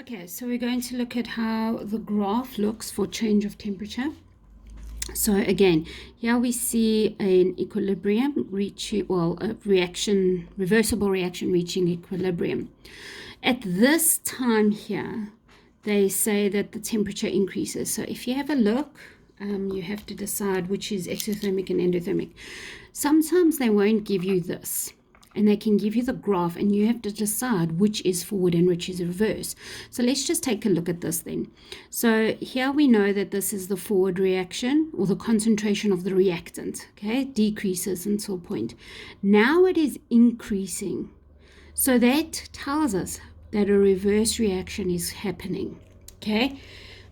Okay, so we're going to look at how the graph looks for change of temperature. So again, here we see an equilibrium reaching, well, a reaction, reversible reaction reaching equilibrium. At this time here, they say that the temperature increases. So if you have a look, you have to decide which is exothermic and endothermic. Sometimes they won't give you this, and they can give you the graph, and you have to decide which is forward and which is reverse. So let's just take a look at this then. So here we know that this is the forward reaction, or the concentration of the reactant, okay, decreases until a point. Now it is increasing. So that tells us that a reverse reaction is happening, okay?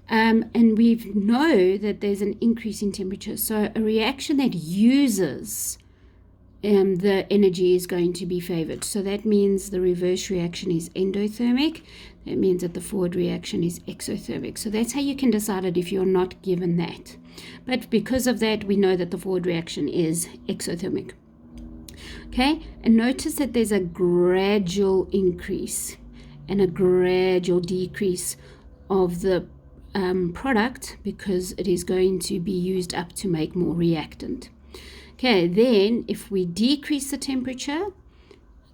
And we know that there's an increase in temperature. So a reaction that uses the energy is going to be favored. So that means the reverse reaction is endothermic. That means that the forward reaction is exothermic. So that's how you can decide it if you're not given that. But because of that, we know that the forward reaction is exothermic. Okay, and notice that there's a gradual increase and a gradual decrease of the product, because it is going to be used up to make more reactant. Okay, then if we decrease the temperature,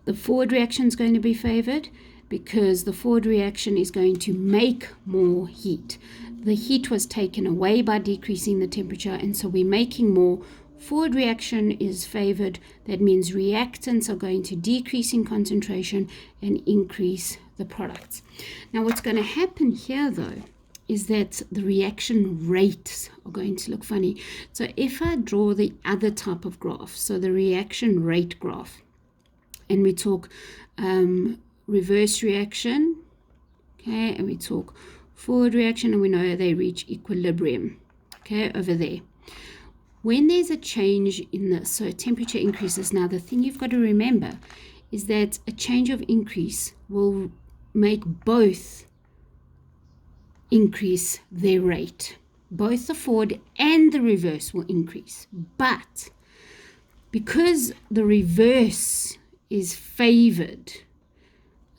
the forward reaction is going to be favored, because the forward reaction is going to make more heat. The heat was taken away by decreasing the temperature, and so we're making more. Forward reaction is favored. That means reactants are going to decrease in concentration and increase the products. Now what's going to happen here though is that the reaction rates are going to look funny. So if I draw the other type of graph, so the reaction rate graph, and we talk reverse reaction, okay, and we talk forward reaction, and we know they reach equilibrium, okay, over there. When there's a change in this, so temperature increases, now the thing you've got to remember is that a change of increase will make both increase their rate. Both the forward and the reverse will increase. But because the reverse is favored,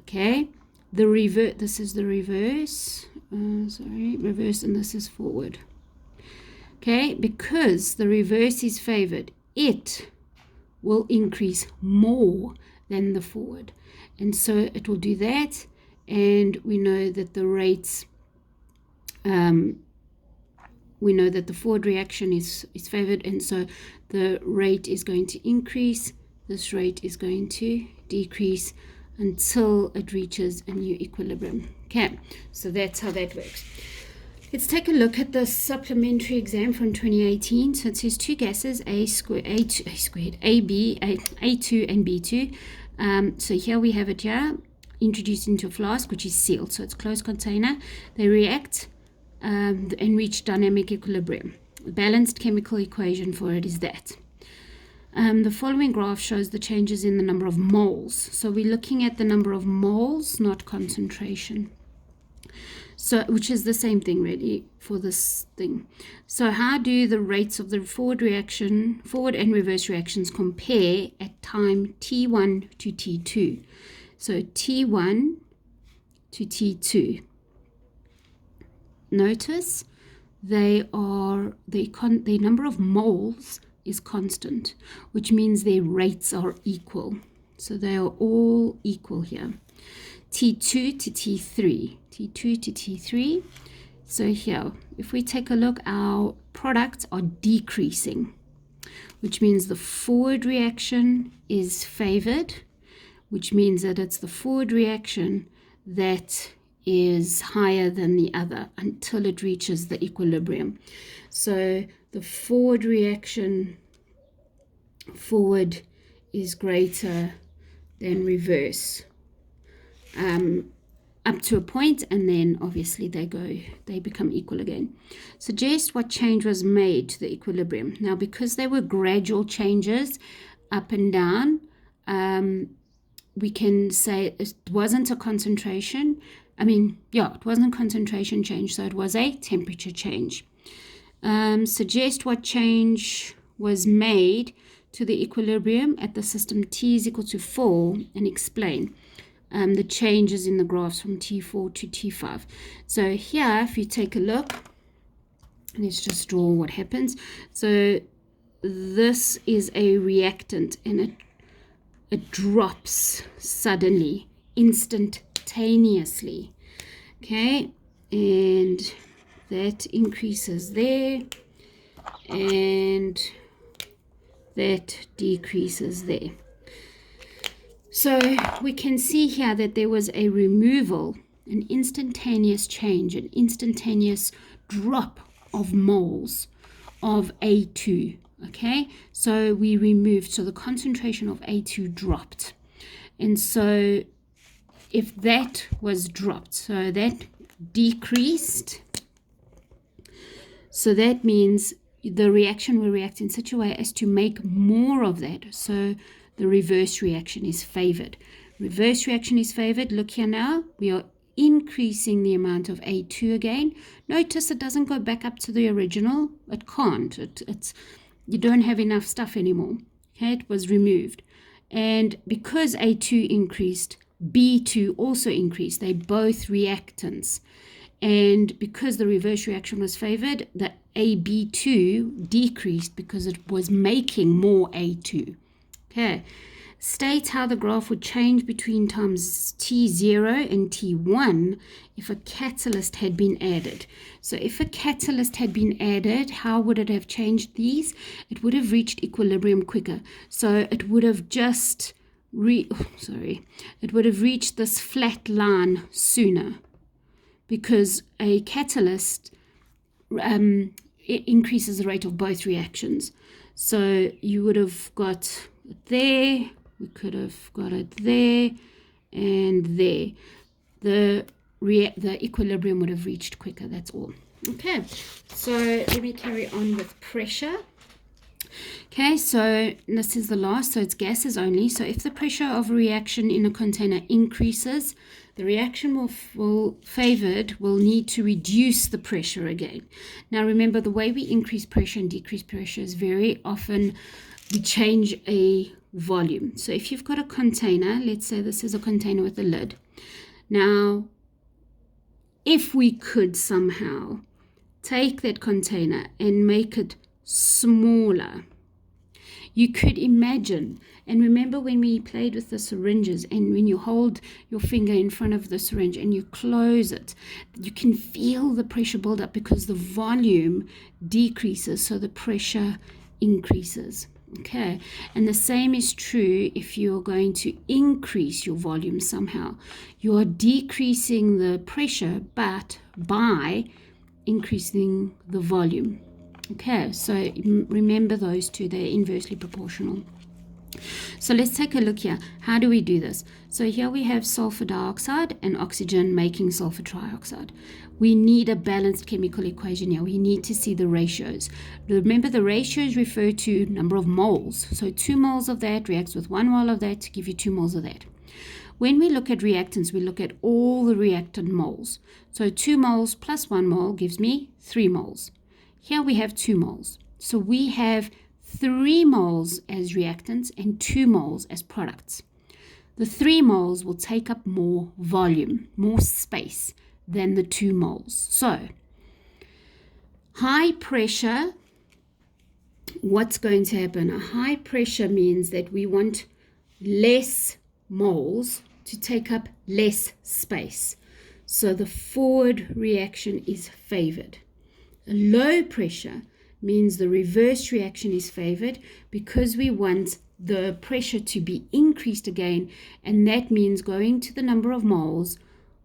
okay, this is the reverse, reverse, and this is forward. Okay, because the reverse is favored, it will increase more than the forward. And so it will do that, and we know that the rates, we know that the forward reaction is favored, and so the rate is going to increase, this rate is going to decrease until it reaches a new equilibrium. Okay, so that's how that works. Let's take a look at the supplementary exam from 2018. So it says two gases, A2 and B2. So here we have it here, introduced into a flask, which is sealed. So it's a closed container. They react and reach dynamic equilibrium. The balanced chemical equation for it is that. The following graph shows the changes in the number of moles. So we're looking at the number of moles, not concentration. So, which is the same thing really for this thing. So how do the rates of the forward and reverse reactions compare at time T1 to T2? So T1 to T2. Notice the number of moles is constant, which means their rates are equal. So they are all equal here. T2 to T3, T2 to T3. So here, if we take a look, our products are decreasing, which means the forward reaction is favored, which means that it's the forward reaction that is higher than the other until it reaches the equilibrium. So the forward reaction, forward is greater than reverse. Up to a point, and then obviously they become equal again. Suggest what change was made to the equilibrium. Now, because they were gradual changes up and down, we can say it wasn't a concentration. It wasn't a concentration change, so it was a temperature change. Suggest what change was made to the equilibrium at the system T is equal to 4, and explain. the changes in the graphs from T4 to T5. So here, if you take a look, let's just draw what happens. So this is a reactant, and it drops suddenly, instantaneously. Okay, and that increases there, and that decreases there. So we can see here that there was a removal, an instantaneous change, an instantaneous drop of moles of A2. Okay, so we removed, so the concentration of A2 dropped. And so if that was dropped, so that decreased, so that means the reaction will react in such a way as to make more of that. So the reverse reaction is favored. Reverse reaction is favored. Look here now, we are increasing the amount of A2 again. Notice it doesn't go back up to the original. It can't. It's you don't have enough stuff anymore. Okay, it was removed. And because A2 increased, B2 also increased. They both reactants. And because the reverse reaction was favored, the AB2 decreased because it was making more A2. Okay, state how the graph would change between times T0 and T1 if a catalyst had been added. So if a catalyst had been added, how would it have changed these? It would have reached equilibrium quicker. So it would have just it would have reached this flat line sooner, because a catalyst it increases the rate of both reactions. So you would have got it there, we could have got it there, and there. The equilibrium would have reached quicker, that's all. Okay, so let me carry on with pressure. Okay, so this is the last, so it's gases only. So if the pressure of a reaction in a container increases, the reaction favored will need to reduce the pressure again. Now remember, the way we increase pressure and decrease pressure is very often we change a volume. So if you've got a container, let's say this is a container with a lid. Now, if we could somehow take that container and make it smaller, you could imagine, and remember when we played with the syringes, and when you hold your finger in front of the syringe and you close it, you can feel the pressure build up because the volume decreases, so the pressure increases. Okay, and the same is true if you're going to increase your volume somehow. You are decreasing the pressure, but by increasing the volume. Okay, so remember those two, they're inversely proportional. So let's take a look here. How do we do this? So here we have sulfur dioxide and oxygen making sulfur trioxide. We need a balanced chemical equation here. We need to see the ratios. Remember, the ratios refer to number of moles. So 2 moles of that reacts with 1 mole of that to give you 2 moles of that. When we look at reactants, we look at all the reactant moles. So 2 moles plus 1 mole gives me 3 moles. Here we have 2 moles. So we have 3 moles as reactants and 2 moles as products. The 3 moles will take up more volume, more space than the 2 moles. So high pressure, what's going to happen? A high pressure means that we want less moles to take up less space. So the forward reaction is favored. A low pressure means the reverse reaction is favored because we want the pressure to be increased again, and that means going to the number of moles,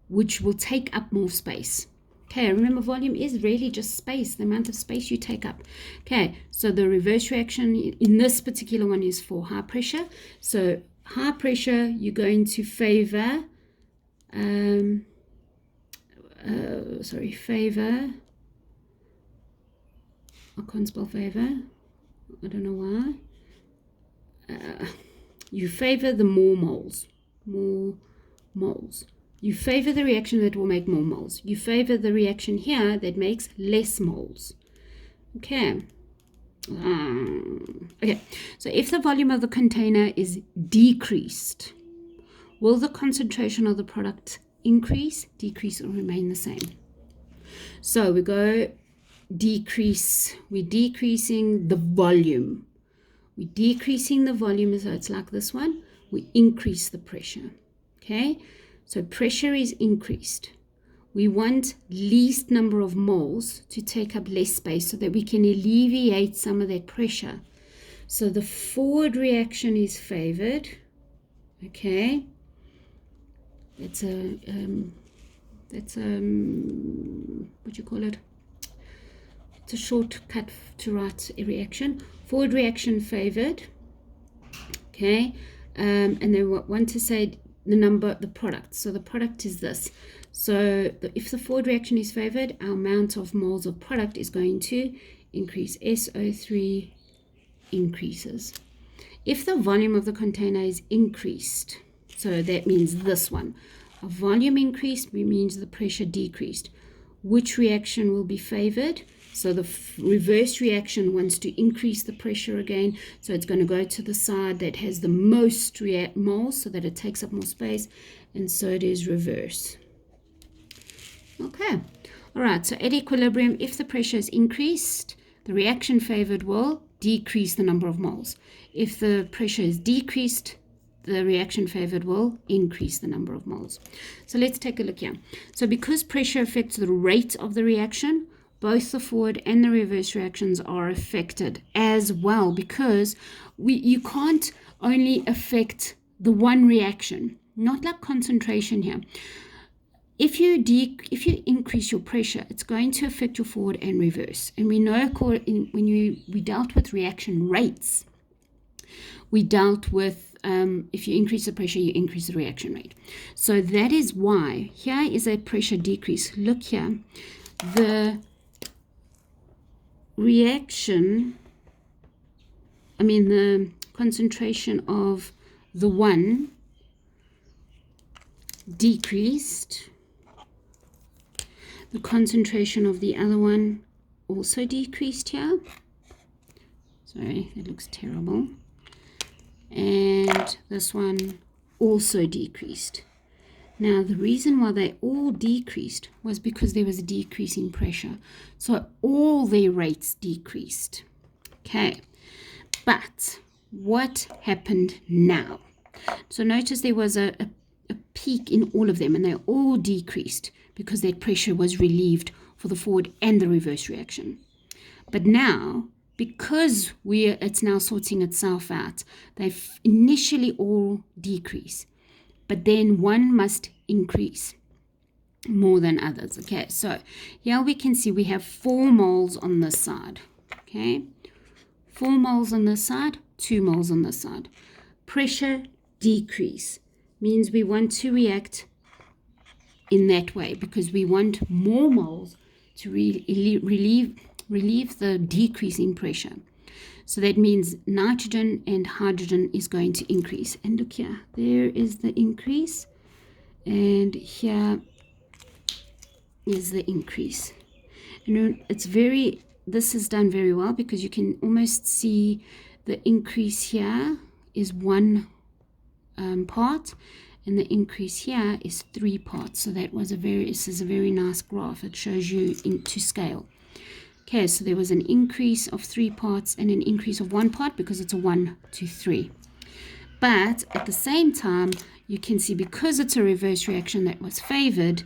which will take up more space. Okay, remember, volume is really just space, the amount of space you take up. Okay, so the reverse reaction in this particular one is for high pressure. So high pressure, you're going to favor, I can't spell favor, I don't know why. You favor the more moles. You favor the reaction that will make more moles. You favor the reaction here that makes less moles. Okay. Okay, so if the volume of the container is decreased, will the concentration of the product increase, decrease, or remain the same? So we go decrease. We're decreasing the volume. We're decreasing the volume, so it's like this one. We increase the pressure. Okay, so pressure is increased. We want least number of moles to take up less space so that we can alleviate some of that pressure. So the forward reaction is favored. Okay, it's a what do you call it? It's a shortcut to write a reaction. Forward reaction favored. Okay, and they want to say the product. So the product is this. So if the forward reaction is favored, our amount of moles of product is going to increase. SO3 increases. If the volume of the container is increased, so that means this one, a volume increased means the pressure decreased. Which reaction will be favored? So the reverse reaction wants to increase the pressure again. So it's going to go to the side that has the most moles so that it takes up more space. And so it is reverse. Okay. All right. So at equilibrium, if the pressure is increased, the reaction favored will decrease the number of moles. If the pressure is decreased, the reaction favored will increase the number of moles. So let's take a look here. So because pressure affects the rate of the reaction, both the forward and the reverse reactions are affected as well, because you can't only affect the one reaction, not like concentration here. If you increase your pressure, it's going to affect your forward and reverse. And we know when we dealt with reaction rates, we dealt with if you increase the pressure, you increase the reaction rate. So that is why here is a pressure decrease. Look here, the the concentration of the one decreased. The concentration of the other one also decreased here. Sorry, that looks terrible. And this one also decreased. Now, the reason why they all decreased was because there was a decrease in pressure. So all their rates decreased. Okay, but what happened now? So notice there was a peak in all of them, and they all decreased because that pressure was relieved for the forward and the reverse reaction. But now, because it's now sorting itself out, they've initially all decrease, but then one must increase more than others. Okay, so here we can see we have 4 moles on this side. Okay, 4 moles on this side, 2 moles on this side. Pressure decrease means we want to react in that way because we want more moles to relieve the decrease in pressure. So that means nitrogen and hydrogen is going to increase. And look here, there is the increase, and here is the increase. And this is done very well because you can almost see the increase here is 1 part, and the increase here is 3 parts. So this is a very nice graph. It shows you to scale. Okay, so there was an increase of 3 parts and an increase of 1 part because it's a 1 to 3. But at the same time, you can see because it's a reverse reaction that was favored,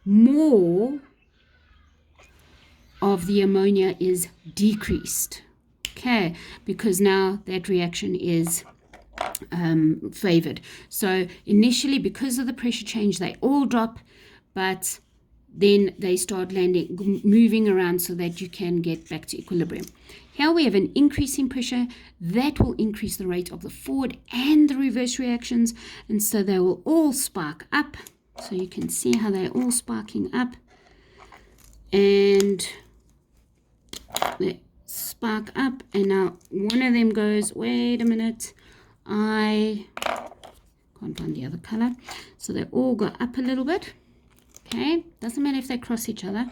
more of the ammonia is decreased. Okay, because now that reaction is favored. So initially, because of the pressure change, they all drop, but then they start moving around so that you can get back to equilibrium. Here we have an increase in pressure that will increase the rate of the forward and the reverse reactions, and so they will all spark up. So you can see how they're all sparking up, and they spark up, and now one of them goes, wait a minute, I can't find the other color. So they all go up a little bit. Okay, doesn't matter if they cross each other.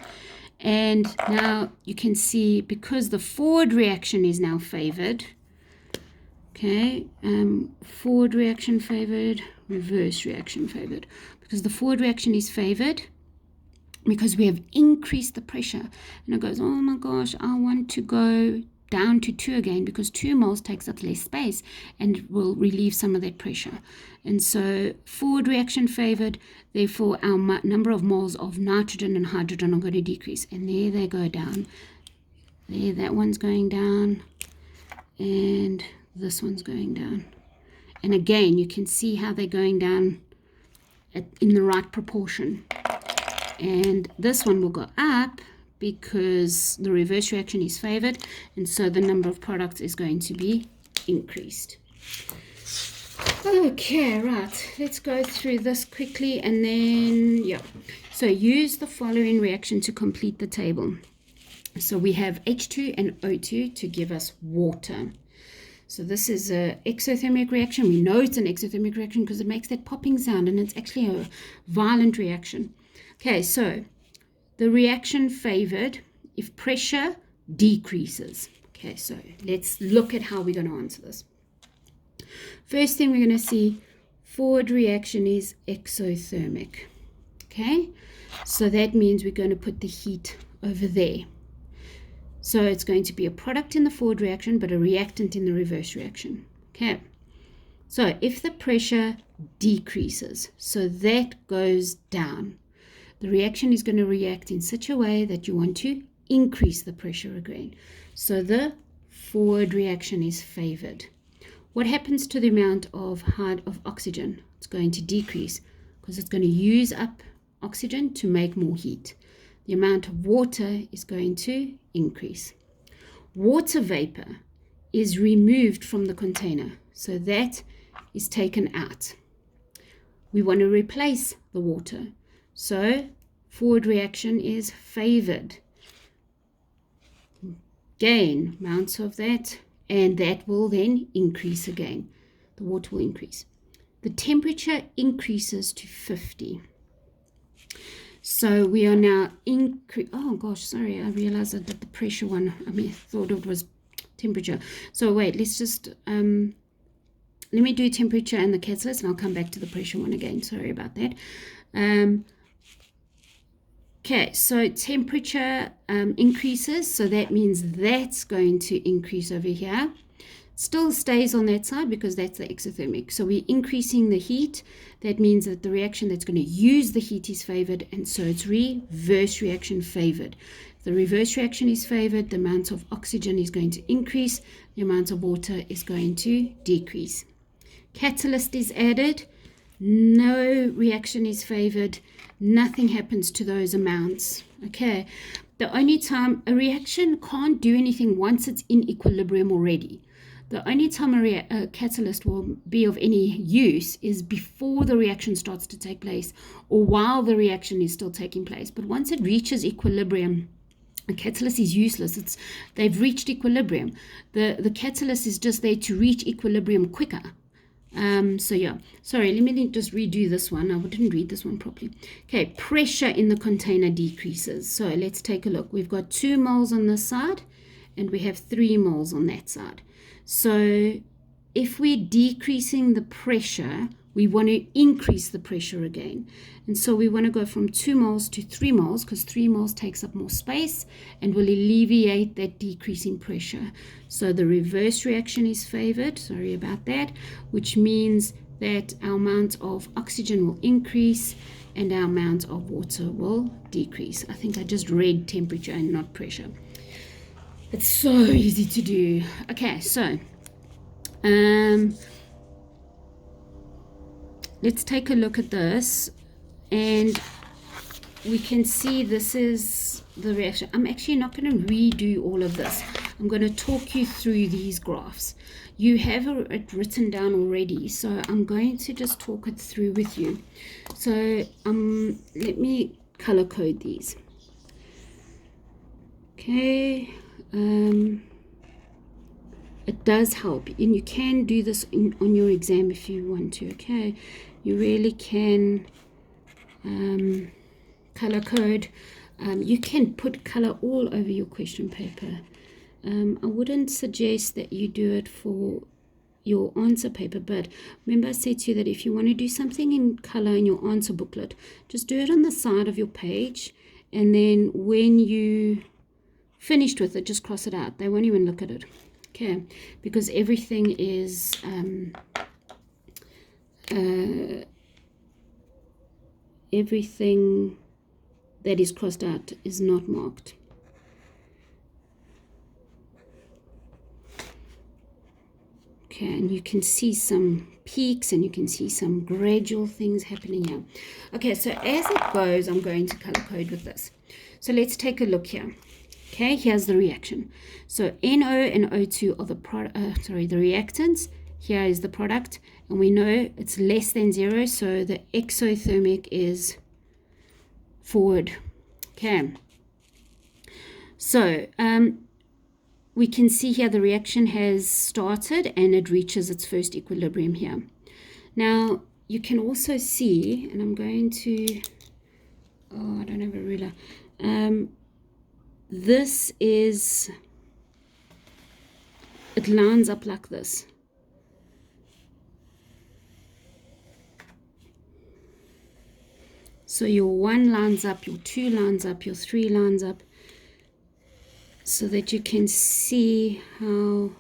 And now you can see because the forward reaction is now favored, Okay, forward reaction favored, reverse reaction favored, because the forward reaction is favored because we have increased the pressure, and it goes, oh my gosh, I want to go down to 2 again, because 2 moles takes up less space and will relieve some of that pressure. And so forward reaction favored, therefore our number of moles of nitrogen and hydrogen are going to decrease, and there they go down. There, that one's going down, and this one's going down. And again, you can see how they're going down in the right proportion. And this one will go up because the reverse reaction is favored, and so the number of products is going to be increased. Okay, right, let's go through this quickly, and then so use the following reaction to complete the table. So we have H2 and O2 to give us water. So this is an exothermic reaction. We know it's an exothermic reaction because it makes that popping sound, and it's actually a violent reaction. Okay, so the reaction favored if pressure decreases. Okay, so let's look at how we're going to answer this. First thing we're going to see, forward reaction is exothermic. Okay, so that means we're going to put the heat over there. So it's going to be a product in the forward reaction, but a reactant in the reverse reaction. Okay, so if the pressure decreases, so that goes down, the reaction is going to react in such a way that you want to increase the pressure again. So the forward reaction is favored. What happens to the amount of oxygen? It's going to decrease because it's going to use up oxygen to make more heat. The amount of water is going to increase. Water vapor is removed from the container, so that is taken out. We want to replace the water. So forward reaction is favored. Gain amounts of that, and that will then increase again. The water will increase. The temperature increases to 50. So we are now oh gosh, sorry, I realized I did the pressure one. I thought it was temperature. So wait, let's just let me do temperature and the catalyst, and I'll come back to the pressure one again. Sorry about that. Okay, so temperature increases, so that means that's going to increase over here. Still stays on that side because that's the exothermic. So we're increasing the heat. That means that the reaction that's going to use the heat is favored, and so it's reverse reaction favored. If the reverse reaction is favored, the amount of oxygen is going to increase, the amount of water is going to decrease. Catalyst is added, no reaction is favored, nothing happens to those amounts. Okay, the only time a reaction can't do anything once it's in equilibrium already. The only time a catalyst will be of any use is before the reaction starts to take place or while the reaction is still taking place. But once it reaches equilibrium, a catalyst is useless. They've reached equilibrium. The catalyst is just there to reach equilibrium quicker. So yeah, sorry, let me just redo this one. I didn't read this one properly. Okay, pressure in the container decreases. So let's take a look. We've got 2 moles on this side and we have 3 moles on that side. So if we're decreasing the pressure, we want to increase the pressure again. And so we want to go from 2 moles to 3 moles because 3 moles takes up more space and will alleviate that decrease in pressure. So the reverse reaction is favored, sorry about that, which means that our amount of oxygen will increase and our amount of water will decrease. I think I just read temperature and not pressure. It's so easy to do. Okay, so let's take a look at this, and we can see this is the reaction. I'm actually not going to redo all of this. I'm going to talk you through these graphs. You have it written down already, so I'm going to just talk it through with you. So let me color code these. Okay. It does help, and you can do this on your exam if you want to. Okay, you really can color code. You can put color all over your question paper. I wouldn't suggest that you do it for your answer paper, but remember I said to you that if you want to do something in color in your answer booklet, just do it on the side of your page, and then when you finished with it, just cross it out. They won't even look at it, okay? Because everything is everything that is crossed out is not marked. Okay, and you can see some peaks and you can see some gradual things happening here. Okay, so as it goes, I'm going to color code with this. So let's take a look here. Okay, here's the reaction. So NO and O2 are the the reactants. Here is the product, and we know it's less than 0, so the exothermic is forward. Okay, so we can see here the reaction has started and it reaches its first equilibrium here. Now you can also see, and I'm going to, I don't have a ruler. This is, it lines up like this. So your 1 lines up, your 2 lines up, your 3 lines up, so that you can see how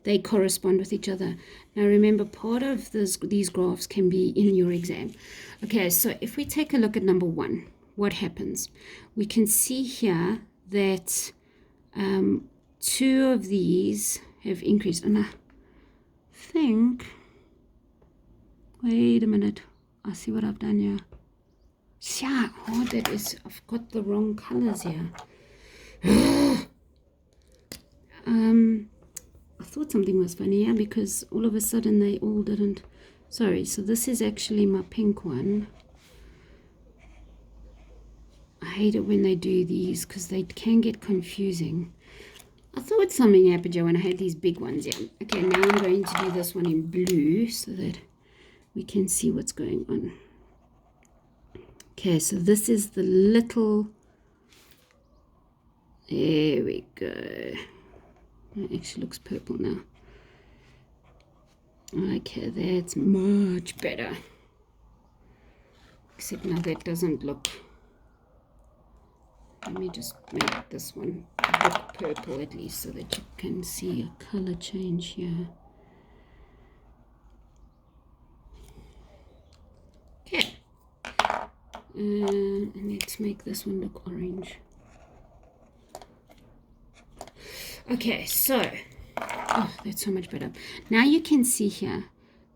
they correspond with each other. Now remember, part of these graphs can be in your exam. Okay, so if we take a look at number 1, what happens? We can see here that 2 of these have increased, and I think, wait a minute, I see what I've done here. Yeah, oh, that is, I've got the wrong colors here. I thought something was funny here because all of a sudden they all didn't. Sorry, so this is actually my pink one. I hate it when they do these because they can get confusing. I thought something happened here when I had these big ones. Yeah. Okay, now I'm going to do this one in blue so that we can see what's going on. Okay, so this is the little, there we go. It actually looks purple now. Okay, that's much better. Except now that doesn't look, let me just make this one look purple at least so that you can see a color change here. Okay. And let's make this one look orange. Okay, so, oh, that's so much better. Now you can see here,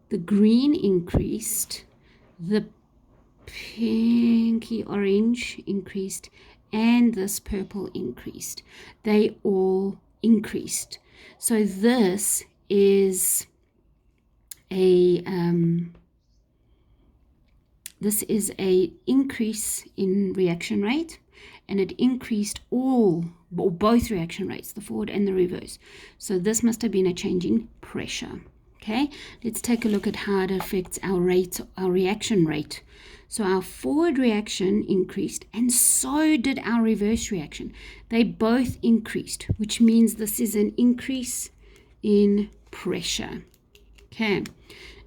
the green increased, the pinky orange increased, and this purple increased. They all increased. So this is a increase in reaction rate, and it increased both reaction rates, the forward and the reverse. So this must have been a change in pressure. Okay, let's take a look at how it affects our reaction rate. So our forward reaction increased, and so did our reverse reaction. They both increased, which means this is an increase in pressure. Okay,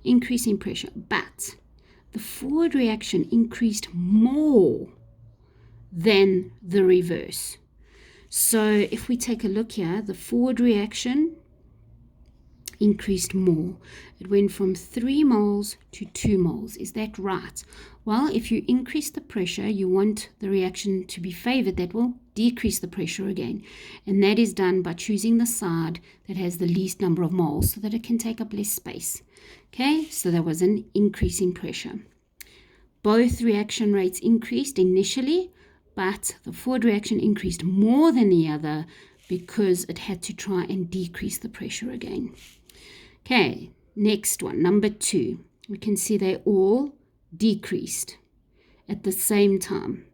increase in pressure, but the forward reaction increased more than the reverse. So if we take a look here, the forward reaction increased more. It went from 3 moles to 2 moles. Is that right? Well, if you increase the pressure, you want the reaction to be favored. That will decrease the pressure again. And that is done by choosing the side that has the least number of moles so that it can take up less space. Okay, so there was an increase in pressure. Both reaction rates increased initially, but the forward reaction increased more than the other because it had to try and decrease the pressure again. Okay, next one, number 2. We can see they all decreased at the same time.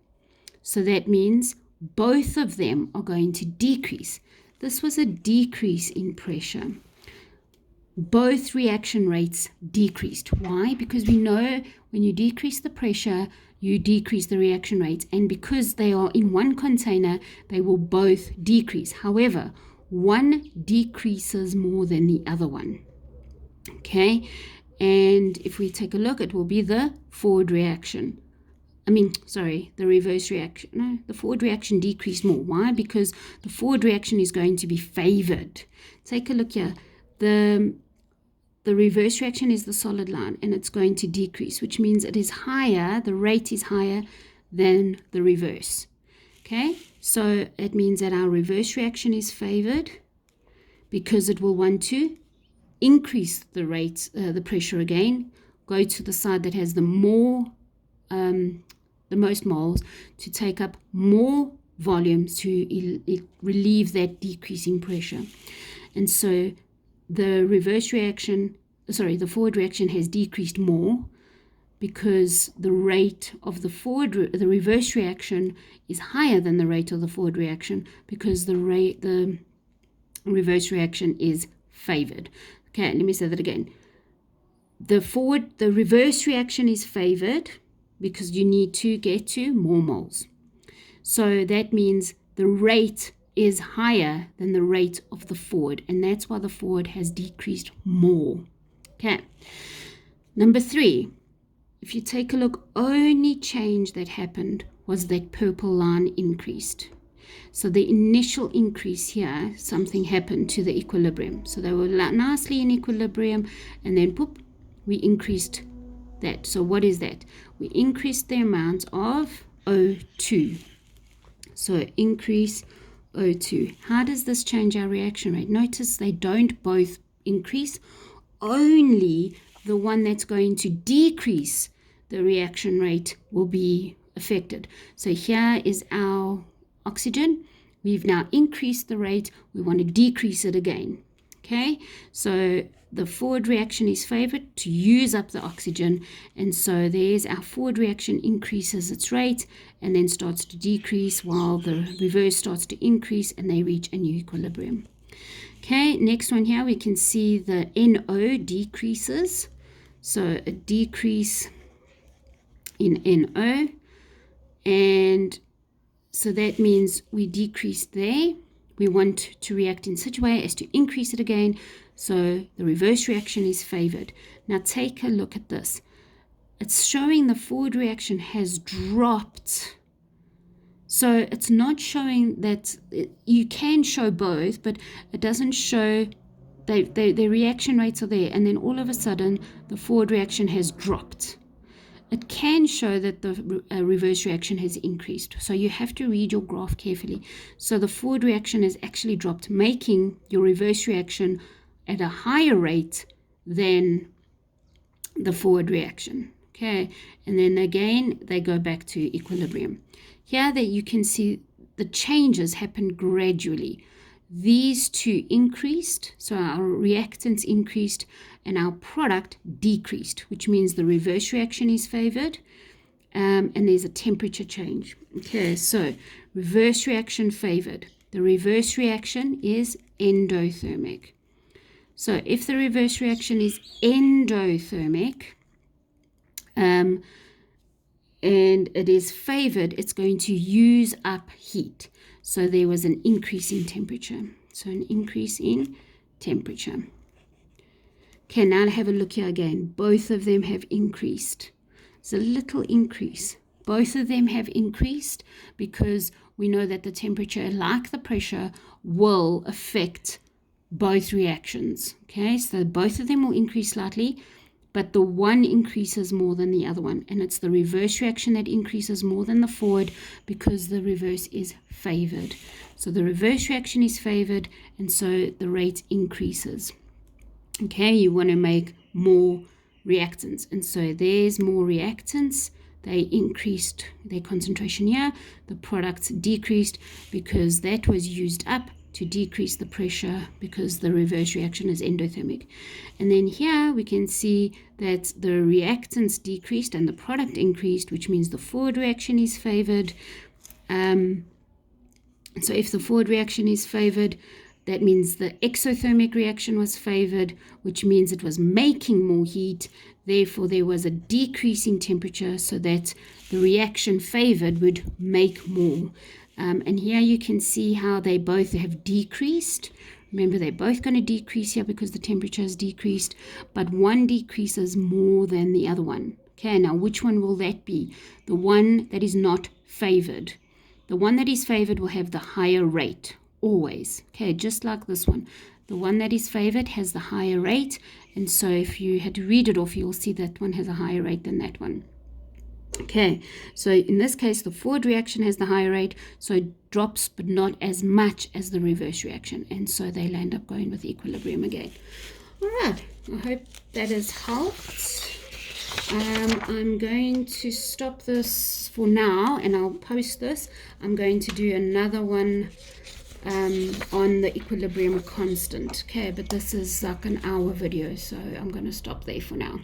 So that means both of them are going to decrease. This was a decrease in pressure. Both reaction rates decreased. Why? Because we know when you decrease the pressure, you decrease the reaction rates. And because they are in one container, they will both decrease. However, one decreases more than the other one. Okay, and if we take a look, it will be the forward reaction. The reverse reaction. No, the forward reaction decreased more. Why? Because the forward reaction is going to be favored. Take a look here. The reverse reaction is the solid line, and it's going to decrease, which means it is higher, the rate is higher than the reverse. Okay, so it means that our reverse reaction is favored because it will want to increase the rate, the pressure again, go to the side that has the most moles to take up more volumes to relieve that decreasing pressure. And so the forward reaction has decreased more because the rate of the reverse reaction is higher than the rate of the forward reaction because the reverse reaction is favored. Okay, let me say that again. The reverse reaction is favored because you need to get to more moles. So that means the rate is higher than the rate of the forward, and that's why the forward has decreased more. Okay. Number 3, if you take a look, only change that happened was that purple line increased. So the initial increase here, something happened to the equilibrium. So they were nicely in equilibrium, and then poop, we increased that. So what is that? We increased the amount of O2. So increase O2. How does this change our reaction rate? Notice they don't both increase. Only the one that's going to decrease the reaction rate will be affected. So here is our oxygen. We've now increased the rate. We want to decrease it again. Okay, so the forward reaction is favored to use up the oxygen, and so there's our forward reaction increases its rate and then starts to decrease while the reverse starts to increase and they reach a new equilibrium. Okay, next one here we can see the NO decreases, so a decrease in NO, and so that means we decreased there. We want to react in such a way as to increase it again, so the reverse reaction is favored. Now take a look at this. It's showing the forward reaction has dropped. So it's not showing that you can show both, but it doesn't show the reaction rates are there, and then all of a sudden the forward reaction has dropped. It can show that the reverse reaction has increased. So you have to read your graph carefully. So the forward reaction has actually dropped, making your reverse reaction at a higher rate than the forward reaction. Okay, and then again, they go back to equilibrium. Here that you can see the changes happen gradually. These two increased, so our reactants increased and our product decreased, which means the reverse reaction is favored, and there's a temperature change. Okay, so reverse reaction favored. The reverse reaction is endothermic. So if the reverse reaction is endothermic, and it is favored, it's going to use up heat. So there was an increase in temperature. So an increase in temperature. Okay, now have a look here again. Both of them have increased. It's a little increase. Both of them have increased because we know that the temperature, like the pressure, will affect both reactions. Okay, so both of them will increase slightly, but the one increases more than the other one, and it's the reverse reaction that increases more than the forward because the reverse is favored. So the reverse reaction is favored, and so the rate increases. Okay, you want to make more reactants, and so there's more reactants. They increased their concentration here. The products decreased because that was used up to decrease the pressure because the reverse reaction is endothermic. And then here we can see that the reactants decreased and the product increased, which means the forward reaction is favored. So if the forward reaction is favored, that means the exothermic reaction was favored, which means it was making more heat. Therefore, there was a decrease in temperature so that the reaction favored would make more. And here you can see how they both have decreased. Remember, they're both going to decrease here because the temperature has decreased, but one decreases more than the other one. Okay, now which one will that be? The one that is not favored. The one that is favored will have the higher rate, always. Okay, just like this one. The one that is favored has the higher rate, and so if you had to read it off, you'll see that one has a higher rate than that one. Okay, so in this case, the forward reaction has the higher rate, so it drops, but not as much as the reverse reaction, and so they'll end up going with equilibrium again. All right, I hope that has helped. I'm going to stop this for now, and I'll post this. I'm going to do another one on the equilibrium constant. Okay, but this is like an hour video, so I'm going to stop there for now.